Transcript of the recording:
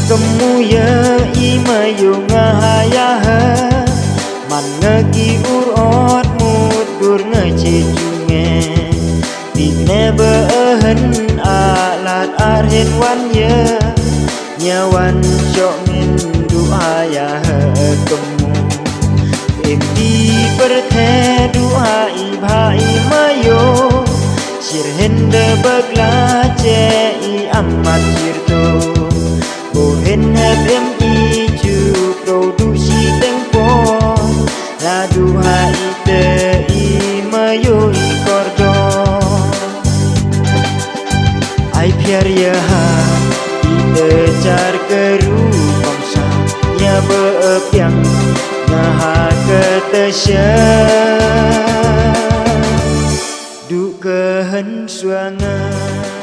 kemu ya imayu ngahayah man ngegi urot mudur ngecejunge dine behen alat arhin wan ya nyawan syok min duaya kemu di perthe duai bhai mayo sirhen de bagla che I amat sirto bohen heb em I chu produksi tempo la duai te I mayo I kordo ai phiar ya ha ite char keru bangsa nya bepiang Naha ketesya du kehen suangan